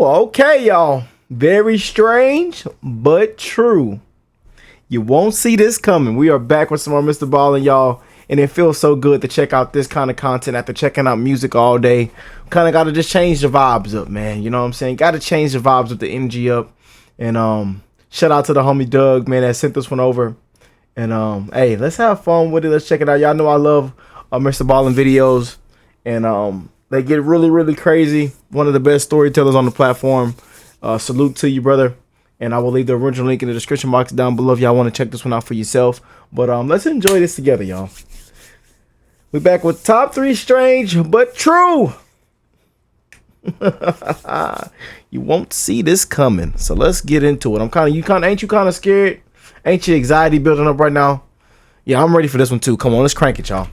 Okay, y'all. Very strange, but true. You won't see this coming. We are back with some more Mr. Ballen, y'all. And it feels so good to check out this kind of content after checking out music all day. Kind of got to just change the vibes up, man. You know what I'm saying? Got to change the vibes with the energy up. And shout out to the homie Doug, man, that sent this one over. And hey, let's have fun with it. Let's check it out. Y'all know I love Mr. Ballen videos. And they get really, really crazy. One of the best storytellers on the platform. Salute to you, brother. And I will leave the original link in the description box down below if y'all want to check this one out for yourself. But let's enjoy this together, y'all. We're back with top 3 strange but true. You won't see this coming. So let's get into it. Ain't you kind of scared? Ain't your anxiety building up right now? Yeah, I'm ready for this one too. Come on, let's crank it, y'all.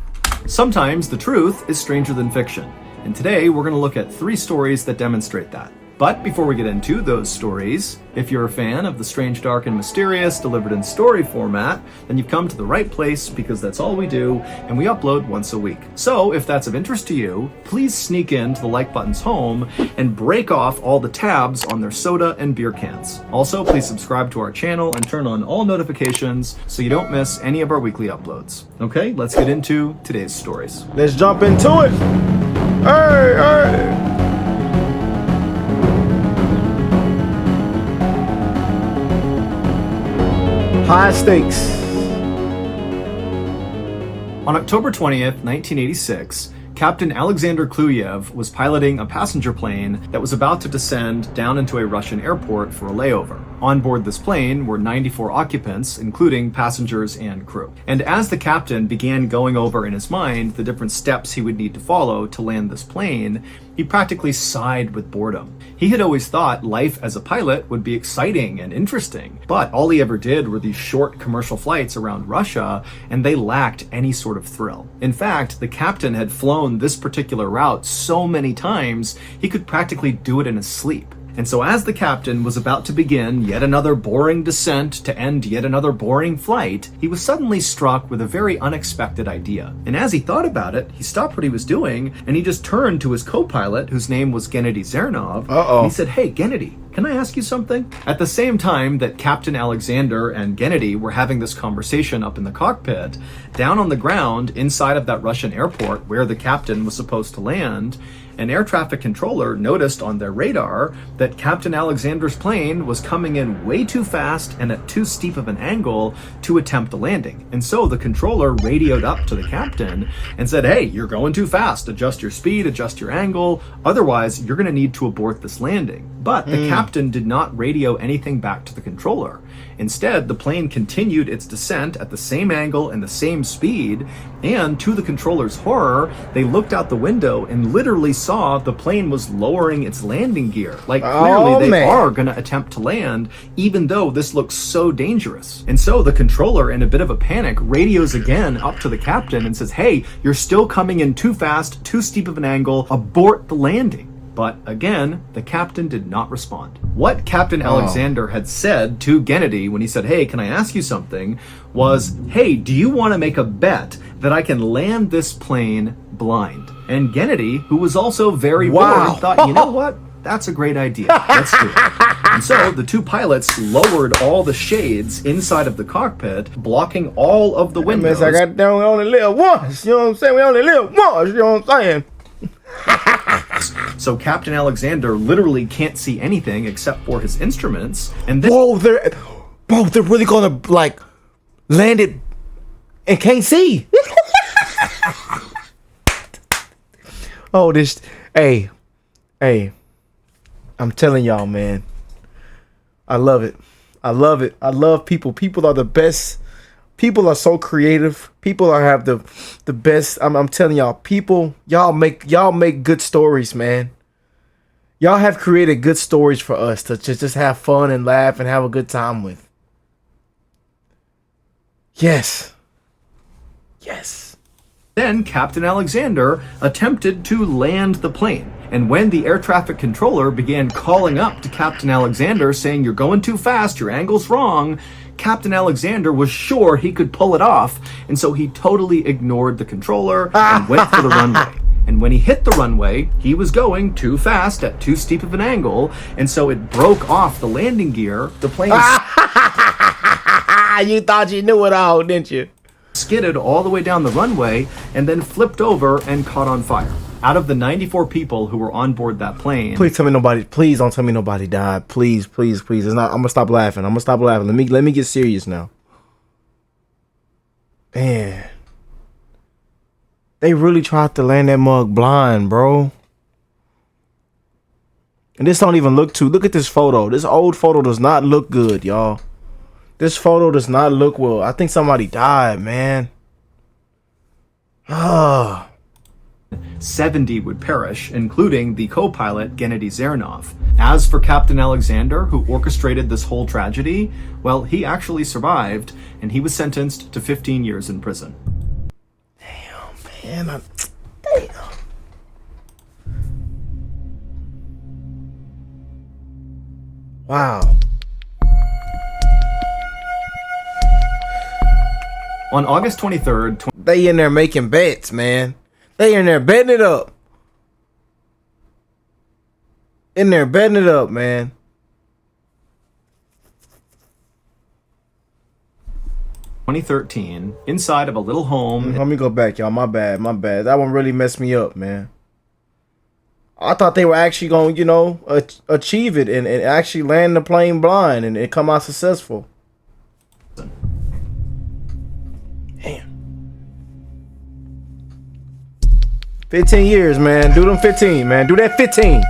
Sometimes the truth is stranger than fiction. And today we're going to look at 3 stories that demonstrate that. But before we get into those stories, if you're a fan of the strange, dark, and mysterious delivered in story format, then you've come to the right place because that's all we do, and we upload once a week. So if that's of interest to you, please sneak into the like button's home and break off all the tabs on their soda and beer cans. Also, please subscribe to our channel and turn on all notifications so you don't miss any of our weekly uploads. Okay, let's get into today's stories. Let's jump into it. Hey. High stakes. On October 20th, 1986, Captain Alexander Kluyev was piloting a passenger plane that was about to descend down into a Russian airport for a layover. On board this plane were 94 occupants, including passengers and crew. And as the captain began going over in his mind the different steps he would need to follow to land this plane, he practically sighed with boredom. He had always thought life as a pilot would be exciting and interesting, but all he ever did were these short commercial flights around Russia, and they lacked any sort of thrill. In fact, the captain had flown this particular route so many times, he could practically do it in his sleep. And so as the captain was about to begin yet another boring descent to end yet another boring flight, he was suddenly struck with a very unexpected idea. And as he thought about it, he stopped what he was doing and he just turned to his co-pilot, whose name was Gennady Zernov. And he said, "Hey, Gennady, can I ask you something?" At the same time that Captain Alexander and Gennady were having this conversation up in the cockpit, down on the ground inside of that Russian airport where the captain was supposed to land, an air traffic controller noticed on their radar that Captain Alexander's plane was coming in way too fast and at too steep of an angle to attempt a landing. And so the controller radioed up to the captain and said, "Hey, you're going too fast. Adjust your speed, adjust your angle. Otherwise, you're going to need to abort this landing." But the captain did not radio anything back to the controller. Instead, the plane continued its descent at the same angle and the same speed, and to the controller's horror, they looked out the window and literally saw the plane was lowering its landing gear. Like, clearly they are going to attempt to land, even though this looks so dangerous. And so the controller, in a bit of a panic, radios again up to the captain and says, "Hey, you're still coming in too fast, too steep of an angle, abort the landing." But again, the captain did not respond. What Captain Alexander had said to Gennady when he said, "Hey, can I ask you something?" was, "Hey, do you want to make a bet that I can land this plane blind?" And Gennady, who was also very bored, thought, "You know what? That's a great idea. Let's do it." And so the 2 pilots lowered all the shades inside of the cockpit, blocking all of the windows. I got down, we only live once. You know what I'm saying? We only live once. You know what I'm saying? So Captain Alexander literally can't see anything except for his instruments. And then they're really gonna like land it and can't see. Hey, I'm telling y'all, man. I love it. I love people. People are the best. People are so creative. People have the best. I'm telling y'all, people, y'all make good stories, man. Y'all have created good stories for us to just have fun and laugh and have a good time with. Yes. Then Captain Alexander attempted to land the plane. And when the air traffic controller began calling up to Captain Alexander saying, "You're going too fast, your angle's wrong," Captain Alexander was sure he could pull it off. And so he totally ignored the controller and went for the runway. And when he hit the runway, he was going too fast at too steep of an angle, and so it broke off the landing gear. The plane You thought you knew it all, didn't you? skidded all the way down the runway and then flipped over and caught on fire. Out of the 94 people who were on board that plane, Please tell me nobody. Please don't tell me nobody died. Please, please, please. It's not. I'm gonna stop laughing. I'm gonna stop laughing. Let me get serious now. Man, they really tried to land that mug blind, bro. And this don't even look too. Look at this photo. This old photo does not look good, y'all. This photo does not look well. I think somebody died, man. Ah. 70 would perish, including the co-pilot Gennady Zernov. As for Captain Alexander, who orchestrated this whole tragedy, well, he actually survived, and he was sentenced to 15 years in prison. Damn, man. Damn. Wow. On August 23rd, They in there making bets, man. They in there betting it up. In there betting it up, man. 2013, inside of a little home. Let me go back, y'all. My bad, my bad. That one really messed me up, man. I thought they were actually going to, you know, achieve it and actually land the plane blind and come out successful. Damn. 15 years, man. Do them 15, man. Do that 15.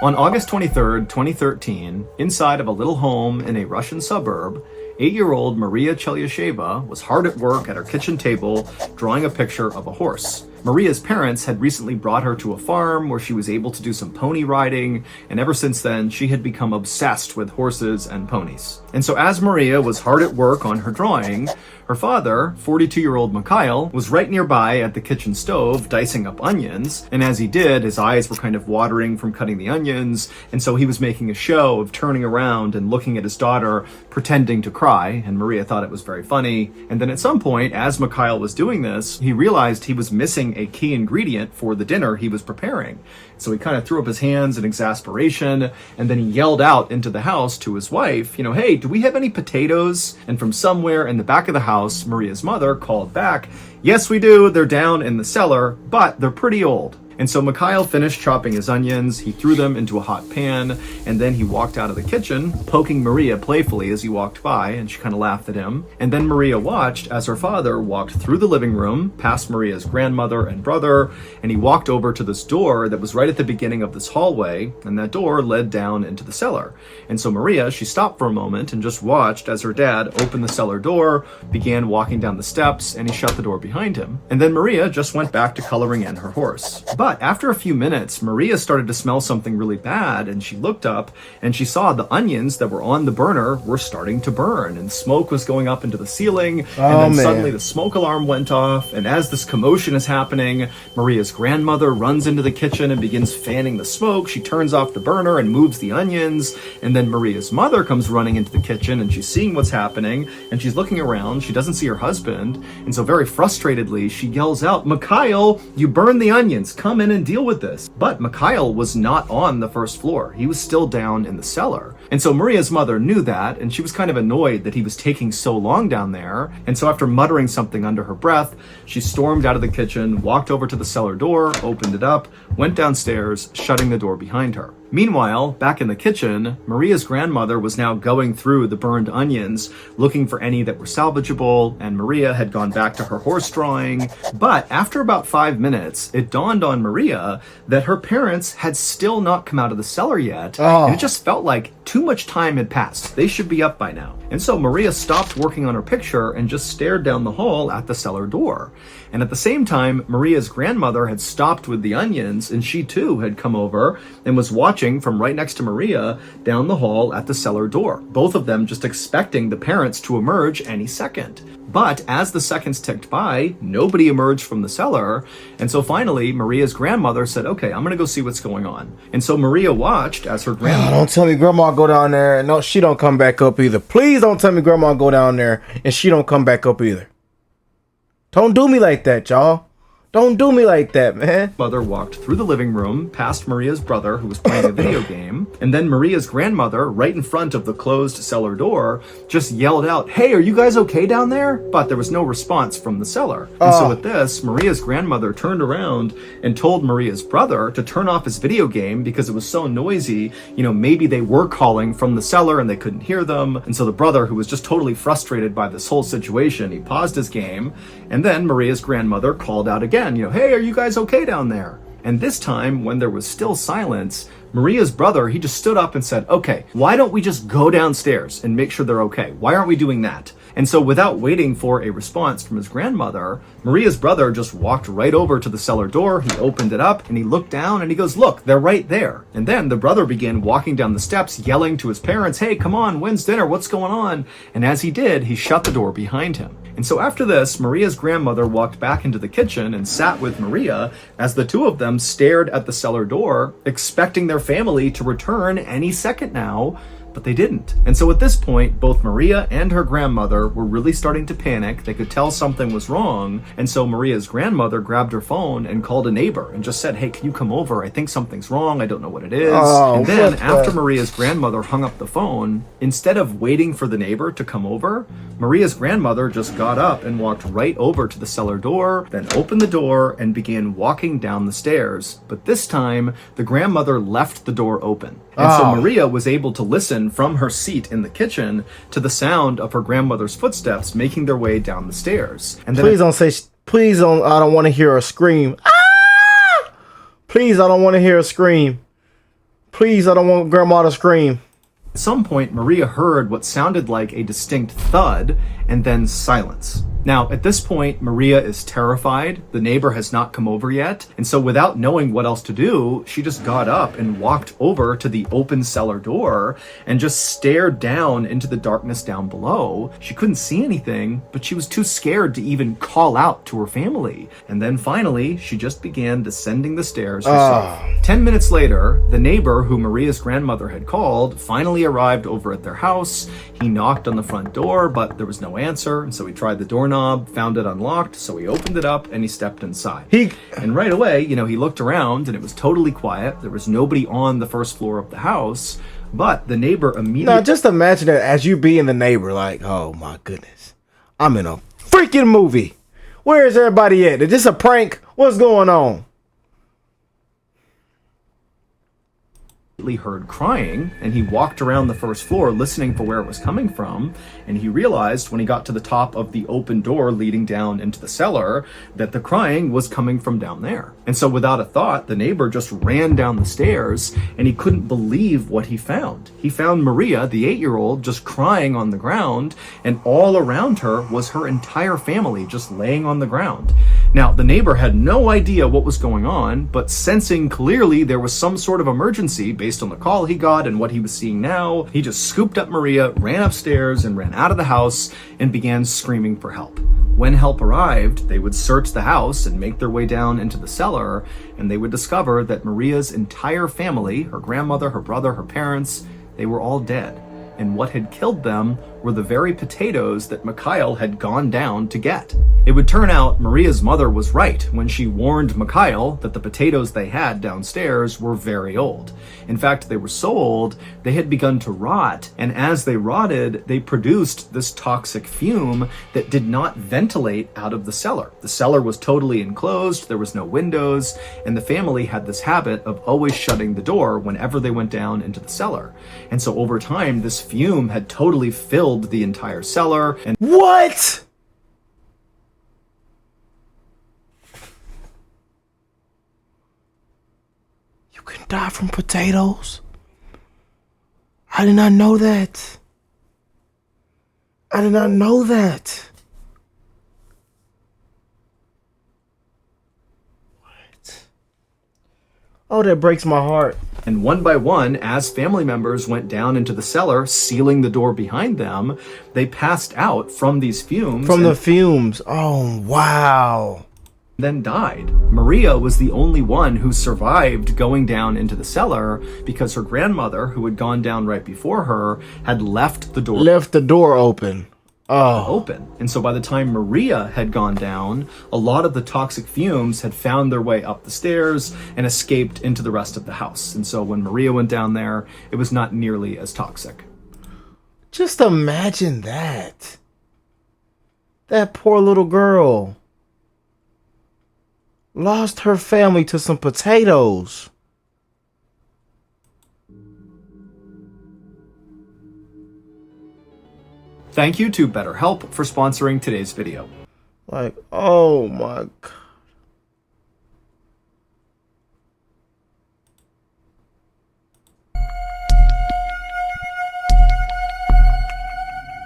On August 23rd, 2013, inside of a little home in a Russian suburb, 8-year-old Maria Chelyasheva was hard at work at her kitchen table drawing a picture of a horse. Maria's parents had recently brought her to a farm where she was able to do some pony riding, and ever since then, she had become obsessed with horses and ponies. And so as Maria was hard at work on her drawing, her father, 42-year-old Mikhail, was right nearby at the kitchen stove dicing up onions, and as he did, his eyes were kind of watering from cutting the onions, and so he was making a show of turning around and looking at his daughter, pretending to cry, and Maria thought it was very funny. And then at some point, as Mikhail was doing this, he realized he was missing a key ingredient for the dinner he was preparing. So he kind of threw up his hands in exasperation, and then he yelled out into the house to his wife, you know, "Hey, do we have any potatoes?" And from somewhere in the back of the house, Maria's mother called back, "Yes, we do. They're down in the cellar, but they're pretty old." And so Mikhail finished chopping his onions, he threw them into a hot pan, and then he walked out of the kitchen, poking Maria playfully as he walked by, and she kind of laughed at him. And then Maria watched as her father walked through the living room, past Maria's grandmother and brother, and he walked over to this door that was right at the beginning of this hallway, and that door led down into the cellar. And so Maria, she stopped for a moment and just watched as her dad opened the cellar door, began walking down the steps, and he shut the door behind him. And then Maria just went back to coloring in her horse. But after a few minutes, Maria started to smell something really bad, and she looked up and she saw the onions that were on the burner were starting to burn, and smoke was going up into the ceiling. And then suddenly the smoke alarm went off, and as this commotion is happening, Maria's grandmother runs into the kitchen and begins fanning the smoke. She turns off the burner and moves the onions, and then Maria's mother comes running into the kitchen, and she's seeing what's happening, and she's looking around. She doesn't see her husband, and so very frustratedly, she yells out, "Mikhail, you burned the onions. Come in and deal with this." But Mikhail was not on the first floor. He was still down in the cellar. And so Maria's mother knew that, and she was kind of annoyed that he was taking so long down there. And so after muttering something under her breath, she stormed out of the kitchen, walked over to the cellar door, opened it up, went downstairs, shutting the door behind her. Meanwhile, back in the kitchen, Maria's grandmother was now going through the burned onions, looking for any that were salvageable, and Maria had gone back to her horse drawing. But after about 5 minutes, it dawned on Maria that her parents had still not come out of the cellar yet, and it just felt like too much time had passed. They should be up by now. And so Maria stopped working on her picture and just stared down the hall at the cellar door. And at the same time, Maria's grandmother had stopped with the onions, and she too had come over and was watching from right next to Maria down the hall at the cellar door. Both of them just expecting the parents to emerge any second. But as the seconds ticked by, nobody emerged from the cellar. And so finally, Maria's grandmother said, "Okay, I'm gonna go see what's going on." And so Maria watched as her grandmother... Don't tell me grandma go down there. No, she don't come back up either. Please don't tell me grandma go down there and she don't come back up either. Don't do me like that, y'all. Don't do me like that, man. Mother walked through the living room, past Maria's brother, who was playing a video game, and then Maria's grandmother, right in front of the closed cellar door, just yelled out, "Hey, are you guys okay down there?" But there was no response from the cellar. And so with this, Maria's grandmother turned around and told Maria's brother to turn off his video game because it was so noisy. You know, maybe they were calling from the cellar and they couldn't hear them. And so the brother, who was just totally frustrated by this whole situation, he paused his game, and then Maria's grandmother called out again, you know, "Hey, are you guys okay down there?" And this time, when there was still silence, Maria's brother, he just stood up and said, "Okay, why don't we just go downstairs and make sure they're okay? Why aren't we doing that?" And so without waiting for a response from his grandmother, Maria's brother just walked right over to the cellar door. He opened it up and he looked down and he goes, "Look, they're right there." And then the brother began walking down the steps, yelling to his parents, "Hey, come on, when's dinner? What's going on?" And as he did, he shut the door behind him. And so after this, Maria's grandmother walked back into the kitchen and sat with Maria as the two of them stared at the cellar door, expecting their family to return any second now, but they didn't. And so at this point, both Maria and her grandmother were really starting to panic. They could tell something was wrong. And so Maria's grandmother grabbed her phone and called a neighbor and just said, "Hey, can you come over? I think something's wrong. I don't know what it is." And then after Maria's grandmother hung up the phone, instead of waiting for the neighbor to come over, Maria's grandmother just got up and walked right over to the cellar door, then opened the door and began walking down the stairs. But this time, the grandmother left the door open. And so Maria was able to listen from her seat in the kitchen to the sound of her grandmother's footsteps making their way down the stairs. And then please don't, I don't want to hear a scream. Ah! Please, I don't want to hear a scream. Please, I don't want grandma to scream. At some point, Maria heard what sounded like a distinct thud and then silence. Now, at this point, Maria is terrified. The neighbor has not come over yet. And so without knowing what else to do, she just got up and walked over to the open cellar door and just stared down into the darkness down below. She couldn't see anything, but she was too scared to even call out to her family. And then finally, she just began descending the stairs herself. 10 minutes later, the neighbor who Maria's grandmother had called finally arrived over at their house. He knocked on the front door, but there was no answer. And so he tried the doorknob, found it unlocked, so he opened it up and he stepped inside. And right away, you know, he looked around and it was totally quiet. There was nobody on the first floor of the house, but the neighbor immediately... Now, just imagine that as you being the neighbor, like, oh my goodness, I'm in a freaking movie. Where is everybody at? Is this a prank? What's going on? Heard crying, and he walked around the first floor listening for where it was coming from, and he realized when he got to the top of the open door leading down into the cellar that the crying was coming from down there. And so without a thought, the neighbor just ran down the stairs, and he couldn't believe what he found. He found Maria, the 8-year-old, just crying on the ground, and all around her was her entire family just laying on the ground. Now, the neighbor had no idea what was going on, but sensing clearly there was some sort of emergency based on the call he got and what he was seeing now, he just scooped up Maria, ran upstairs and ran out of the house and began screaming for help. When help arrived, they would search the house and make their way down into the cellar, and they would discover that Maria's entire family, her grandmother, her brother, her parents, they were all dead. And what had killed them were the very potatoes that Mikhail had gone down to get. It would turn out Maria's mother was right when she warned Mikhail that the potatoes they had downstairs were very old. In fact, they were so old, they had begun to rot, and as they rotted, they produced this toxic fume that did not ventilate out of the cellar. The cellar was totally enclosed, there was no windows, and the family had this habit of always shutting the door whenever they went down into the cellar. And so over time, this fume had totally filled the entire cellar. And what? You can die from potatoes? I did not know that. I did not know that. What? Oh, that breaks my heart. And one by one, as family members went down into the cellar, sealing the door behind them, they passed out from these fumes. From the fumes. Oh, wow. Then died. Maria was the only one who survived going down into the cellar because her grandmother, who had gone down right before her, had left the door open. Oh, open. And so by the time Maria had gone down, a lot of the toxic fumes had found their way up the stairs and escaped into the rest of the house. And so when Maria went down there, it was not nearly as toxic. just imagine that. That poor little girl lost her family to some potatoes. Thank you to BetterHelp for sponsoring today's video. Like, oh my God.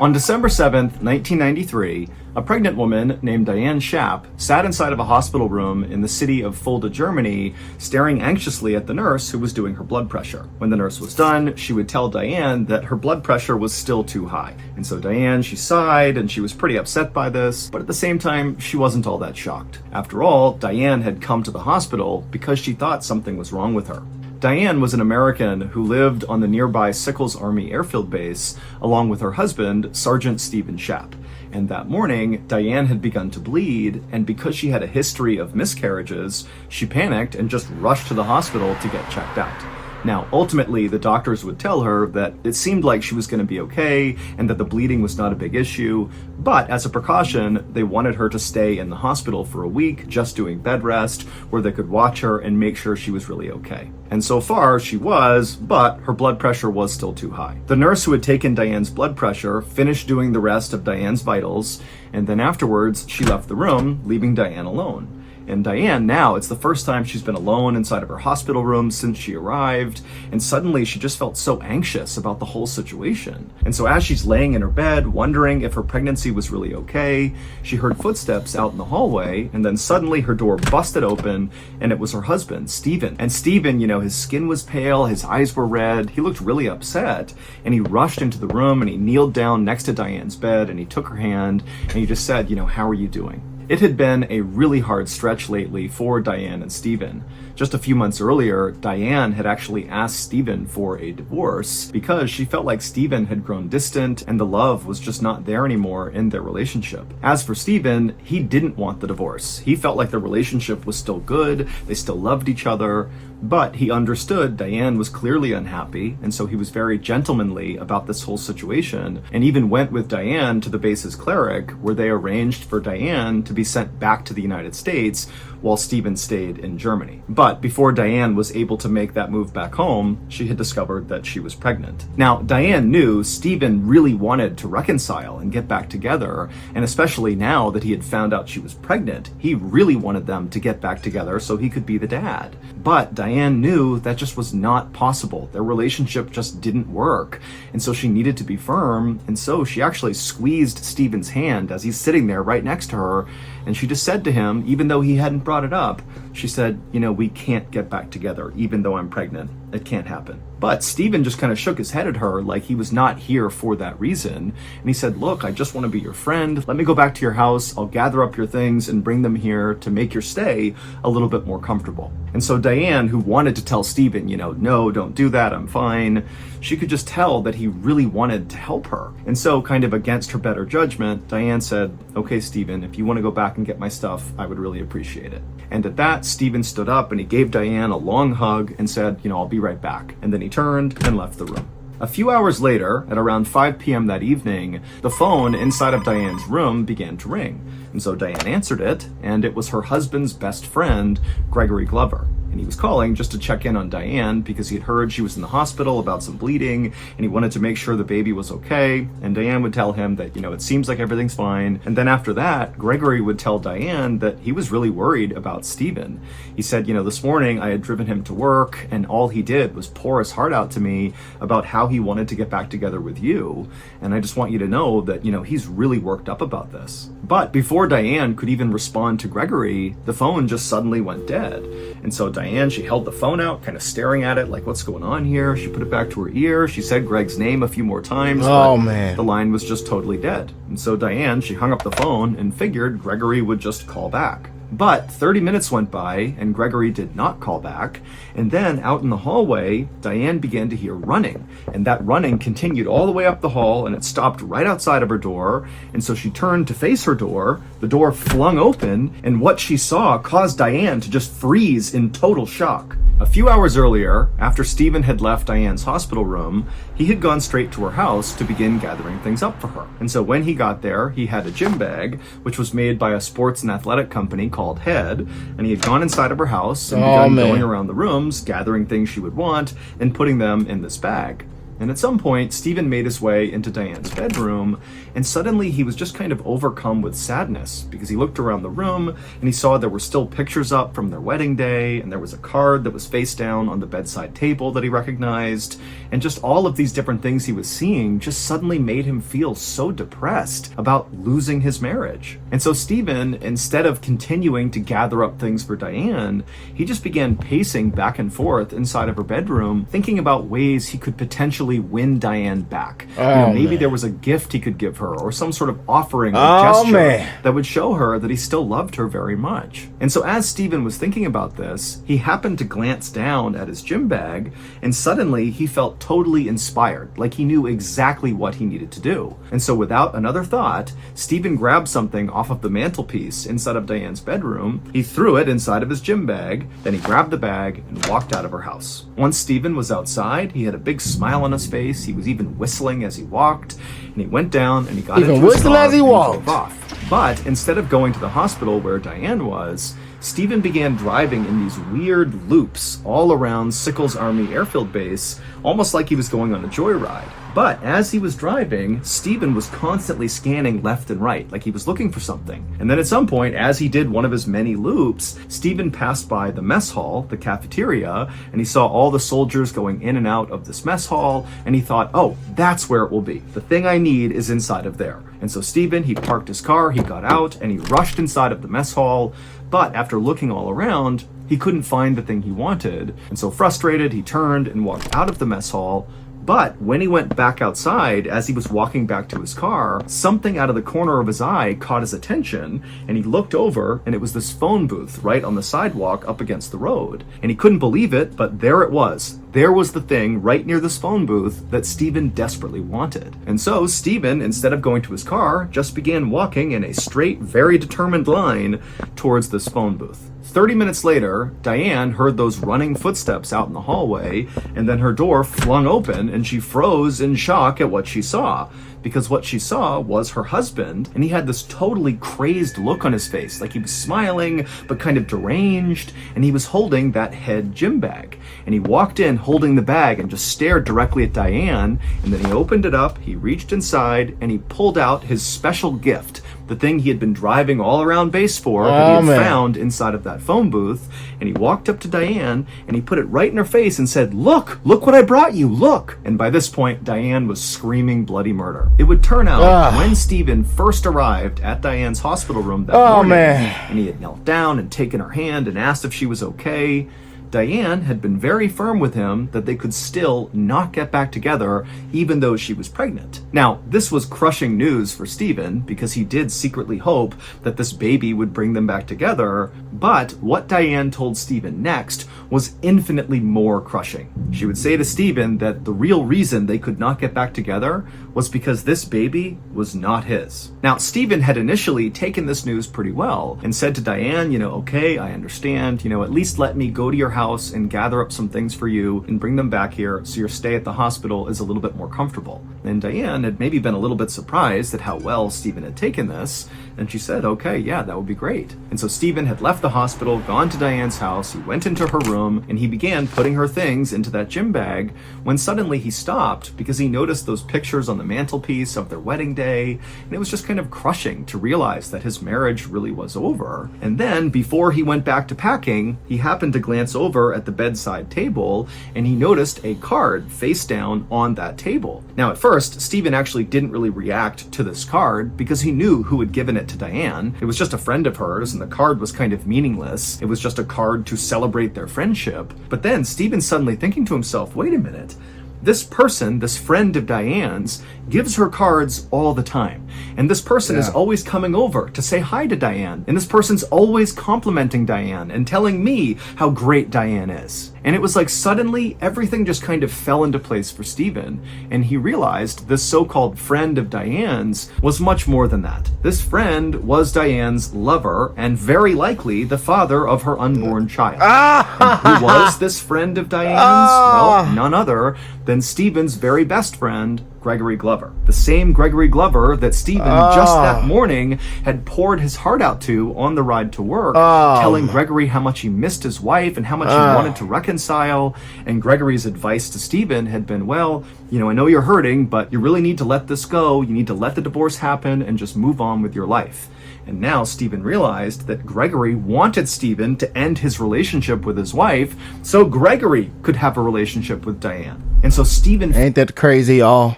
On December 7th, 1993, a pregnant woman named Diane Cashapp sat inside of a hospital room in the city of Fulda, Germany, staring anxiously at the nurse who was doing her blood pressure. When the nurse was done, she would tell Diane that her blood pressure was still too high. And so Diane, she sighed and she was pretty upset by this, but at the same time, she wasn't all that shocked. After all, Diane had come to the hospital because she thought something was wrong with her. Diane was an American who lived on the nearby Sickles Army Airfield Base along with her husband, Sergeant Stephen Cashapp. And that morning, Diane had begun to bleed, and because she had a history of miscarriages, she panicked and just rushed to the hospital to get checked out. Now, ultimately, the doctors would tell her that it seemed like she was going to be okay and that the bleeding was not a big issue, but as a precaution, they wanted her to stay in the hospital for a week, just doing bed rest, where they could watch her and make sure she was really okay. And so far, she was, but her blood pressure was still too high. The nurse who had taken Diane's blood pressure finished doing the rest of Diane's vitals, and then afterwards, she left the room, leaving Diane alone. And Diane, now, it's the first time she's been alone inside of her hospital room since she arrived, and suddenly she just felt so anxious about the whole situation. And so as she's laying in her bed, wondering if her pregnancy was really okay, she heard footsteps out in the hallway, and then suddenly her door busted open, and it was her husband, Stephen. And Stephen, his skin was pale, his eyes were red, he looked really upset, and he rushed into the room, and he kneeled down next to Diane's bed, and he took her hand, and he just said, how are you doing? It had been a really hard stretch lately for Diane and Stephen. Just a few months earlier, Diane had actually asked Stephen for a divorce because she felt like Stephen had grown distant and the love was just not there anymore in their relationship. As for Stephen, he didn't want the divorce. He felt like the relationship was still good, they still loved each other, but he understood Diane was clearly unhappy, and so he was very gentlemanly about this whole situation, and even went with Diane to the base's cleric, where they arranged for Diane to be sent back to the United States while Stephen stayed in Germany. But before Diane was able to make that move back home, she had discovered that she was pregnant. Now, Diane knew Stephen really wanted to reconcile and get back together, and especially now that he had found out she was pregnant, he really wanted them to get back together so he could be the dad. But Diane knew that just was not possible. Their relationship just didn't work, and so she needed to be firm, and so she actually squeezed Stephen's hand as he's sitting there right next to her, and she just said to him, even though he hadn't brought it up, she said, we can't get back together, even though I'm pregnant. It can't happen. But Stephen just kind of shook his head at her like he was not here for that reason. And he said, look, I just want to be your friend. Let me go back to your house. I'll gather up your things and bring them here to make your stay a little bit more comfortable. And so Diane, who wanted to tell Stephen, no, don't do that, I'm fine, she could just tell that he really wanted to help her. And so, kind of against her better judgment, Diane said, okay, Stephen, if you want to go back and get my stuff, I would really appreciate it. And at that, Stephen stood up and he gave Diane a long hug and said, I'll be right back. And then he turned and left the room. A few hours later, at around 5 p.m. that evening, the phone inside of Diane's room began to ring. And so Diane answered it, and it was her husband's best friend, Gregory Glover. And he was calling just to check in on Diane because he had heard she was in the hospital about some bleeding, and he wanted to make sure the baby was okay. And Diane would tell him that, it seems like everything's fine. And then after that, Gregory would tell Diane that he was really worried about Stephen. He said, this morning I had driven him to work, and all he did was pour his heart out to me about how he wanted to get back together with you. And I just want you to know that, he's really worked up about this. But before Diane could even respond to Gregory, the phone just suddenly went dead. And so Diane, she held the phone out, kind of staring at it like, what's going on here? She put it back to her ear. She said Greg's name a few more times. Oh, but man. The line was just totally dead. And so Diane, she hung up the phone and figured Gregory would just call back. But 30 minutes went by and Gregory did not call back. And then out in the hallway, Diane began to hear running. And that running continued all the way up the hall and it stopped right outside of her door. And so she turned to face her door. The door flung open and what she saw caused Diane to just freeze in total shock. A few hours earlier, after Stephen had left Diane's hospital room, he had gone straight to her house to begin gathering things up for her. And so when he got there, he had a gym bag, which was made by a sports and athletic company called Head, and he had gone inside of her house and begun going around the rooms, gathering things she would want, and putting them in this bag. And at some point, Stephen made his way into Diane's bedroom, and suddenly he was just kind of overcome with sadness because he looked around the room and he saw there were still pictures up from their wedding day, and there was a card that was face down on the bedside table that he recognized, and just all of these different things he was seeing just suddenly made him feel so depressed about losing his marriage. And so Stephen, instead of continuing to gather up things for Diane, he just began pacing back and forth inside of her bedroom, thinking about ways he could potentially win Diane back. Maybe there was a gift he could give her or some sort of offering or gesture that would show her that he still loved her very much. And so as Stephen was thinking about this, he happened to glance down at his gym bag and suddenly he felt totally inspired, like he knew exactly what he needed to do. And so without another thought, Stephen grabbed something off of the mantelpiece inside of Diane's bedroom, he threw it inside of his gym bag, then he grabbed the bag and walked out of her house. Once Stephen was outside, he had a big smile on his face. He was even whistling as he walked, and he went down and he got into his car and he drove off. But instead of going to the hospital where Diane was, Stephen began driving in these weird loops all around Sickles Army Airfield Base, almost like he was going on a joyride. But as he was driving, Stephen was constantly scanning left and right, like he was looking for something. And then at some point, as he did one of his many loops, Stephen passed by the mess hall, the cafeteria, and he saw all the soldiers going in and out of this mess hall, and he thought, oh, that's where it will be. The thing I need is inside of there. And so Stephen, he parked his car, he got out, and he rushed inside of the mess hall. But after looking all around, he couldn't find the thing he wanted. And so frustrated, he turned and walked out of the mess hall. But when he went back outside, as he was walking back to his car, something out of the corner of his eye caught his attention, and he looked over, and it was this phone booth right on the sidewalk up against the road. And he couldn't believe it, but there it was. There was the thing right near this phone booth that Stephen desperately wanted. And so Stephen, instead of going to his car, just began walking in a straight, very determined line towards this phone booth. 30 minutes later, Diane heard those running footsteps out in the hallway, and then her door flung open and she froze in shock at what she saw. Because what she saw was her husband, and he had this totally crazed look on his face, like he was smiling, but kind of deranged, and he was holding that Head gym bag. And he walked in holding the bag and just stared directly at Diane, and then he opened it up, he reached inside, and he pulled out his special gift, the thing he had been driving all around base for, that he had found inside of that phone booth. And he walked up to Diane and he put it right in her face and said, look what I brought you, look. And by this point, Diane was screaming bloody murder. It would turn out when Stephen first arrived at Diane's hospital room that morning, and he had knelt down and taken her hand and asked if she was okay, Diane had been very firm with him that they could still not get back together even though she was pregnant. Now, this was crushing news for Stephen because he did secretly hope that this baby would bring them back together, but what Diane told Stephen next was infinitely more crushing. She would say to Stephen that the real reason they could not get back together was because this baby was not his. Now, Stephen had initially taken this news pretty well and said to Diane, okay, I understand, at least let me go to your house and gather up some things for you and bring them back here so your stay at the hospital is a little bit more comfortable. And Diane had maybe been a little bit surprised at how well Stephen had taken this, and she said, okay, yeah, that would be great. And so Stephen had left the hospital, gone to Diane's house, he went into her room, and he began putting her things into that gym bag when suddenly he stopped because he noticed those pictures on the mantelpiece of their wedding day, and it was just kind of crushing to realize that his marriage really was over. And then, before he went back to packing, he happened to glance over at the bedside table, and he noticed a card face down on that table. Now, at first, Stephen actually didn't really react to this card because he knew who had given it to Diane. It was just a friend of hers, and the card was kind of meaningless. It was just a card to celebrate their friendship. But then Stephen suddenly thinking to himself, wait a minute, this person, this friend of Diane's, gives her cards all the time. And this person is always coming over to say hi to Diane. And this person's always complimenting Diane and telling me how great Diane is. And it was like suddenly everything just kind of fell into place for Stephen. And he realized this so-called friend of Diane's was much more than that. This friend was Diane's lover and very likely the father of her unborn child. And who was this friend of Diane's? Well, none other than Stephen's very best friend, Gregory Glover. The same Gregory Glover that Stephen just that morning had poured his heart out to on the ride to work, telling Gregory how much he missed his wife and how much he wanted to reconcile. And Gregory's advice to Stephen had been, well, you know, I know you're hurting, but you really need to let this go. You need to let the divorce happen and just move on with your life. And now Stephen realized that Gregory wanted Stephen to end his relationship with his wife so Gregory could have a relationship with Diane. And so Stephen... Ain't that crazy, y'all?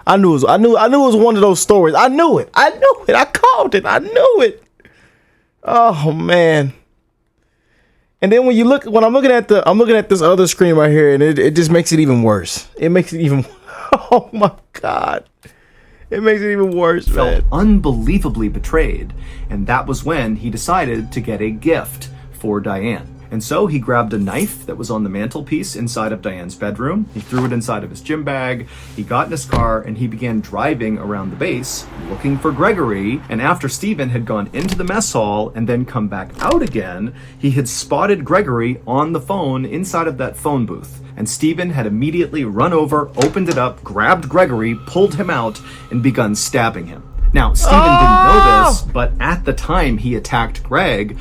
I knew it was one of those stories. I knew it. I called it. I knew it. Oh man. And then when I'm looking at this other screen right here, and it just makes it even worse. It makes it even oh my God. It makes it even worse, man. Felt unbelievably betrayed, and that was when he decided to get a gift for Diane. And so he grabbed a knife that was on the mantelpiece inside of Diane's bedroom. He threw it inside of his gym bag. He got in his car and he began driving around the base looking for Gregory. And after Stephen had gone into the mess hall and then come back out again, he had spotted Gregory on the phone inside of that phone booth. And Stephen had immediately run over, opened it up, grabbed Gregory, pulled him out, and begun stabbing him. Now, Stephen didn't know this, but at the time he attacked Greg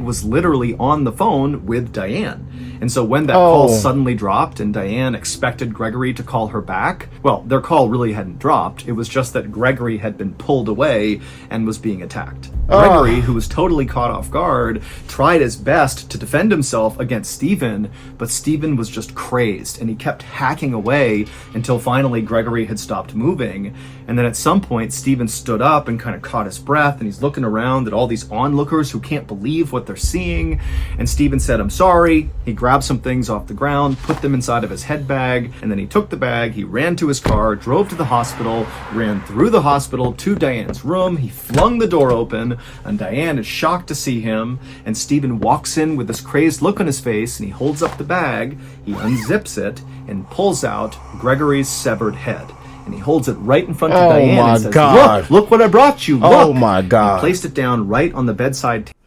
was literally on the phone with Diane. And so when that call suddenly dropped and Diane expected Gregory to call her back, well, their call really hadn't dropped. It was just that Gregory had been pulled away and was being attacked. Gregory, who was totally caught off guard, tried his best to defend himself against Stephen, but Stephen was just crazed and he kept hacking away until finally Gregory had stopped moving. And then at some point, Stephen stood up and kind of caught his breath and he's looking around at all these onlookers who can't believe what they're seeing. And Stephen said, "I'm sorry." He grabbed some things off the ground, put them inside of his head bag, and then he took the bag, he ran to his car, drove to the hospital, ran through the hospital to Diane's room. He flung the door open, and Diane is shocked to see him. And Stephen walks in with this crazed look on his face, and he holds up the bag, he unzips it, and pulls out Gregory's severed head. And he holds it right in front of Diane and says, God. Look what I brought you. Look. Oh my God. He placed it down right on the bedside table.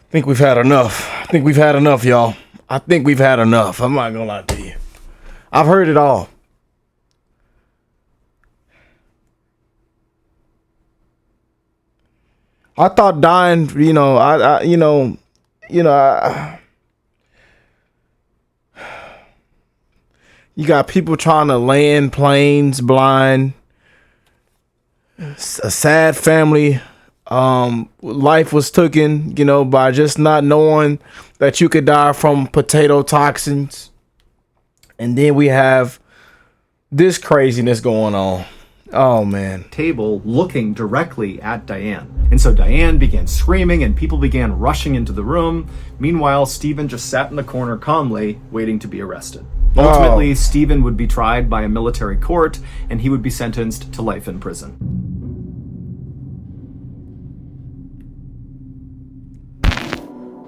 I think we've had enough. Y'all. I think we've had enough. I'm not gonna lie to you. I've heard it all. I thought dying, you got people trying to land planes blind. A sad family. Life was taken, by just not knowing that you could die from potato toxins. And then we have this craziness going on. Oh man. Table looking directly at Diane. And so Diane began screaming and people began rushing into the room. Meanwhile, Stephen just sat in the corner calmly, waiting to be arrested. Ultimately, Stephen would be tried by a military court and he would be sentenced to life in prison.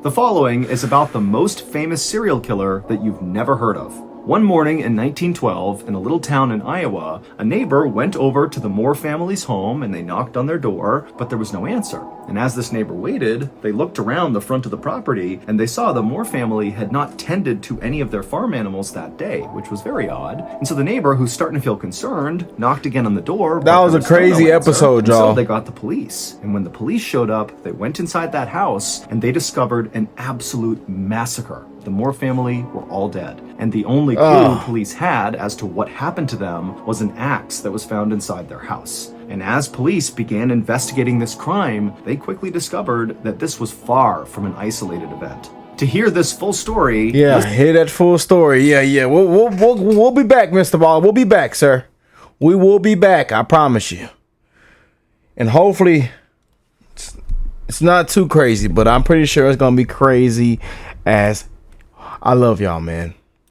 The following is about the most famous serial killer that you've never heard of. One morning in 1912, in a little town in Iowa, a neighbor went over to the Moore family's home and they knocked on their door, but there was no answer. And as this neighbor waited, they looked around the front of the property and they saw the Moore family had not tended to any of their farm animals that day, which was very odd. And so the neighbor, who's starting to feel concerned, knocked again on the door. That was a crazy episode, y'all. So they got the police. And when the police showed up, they went inside that house and they discovered an absolute massacre. The Moore family were all dead. And the only clue police had as to what happened to them was an axe that was found inside their house. And as police began investigating this crime, they quickly discovered that this was far from an isolated event. To hear this full story... hear that full story. We'll be back, Mr. Ballen. We'll be back, sir. We will be back, I promise you. And hopefully, it's not too crazy, but I'm pretty sure it's going to be crazy as... I love y'all, man.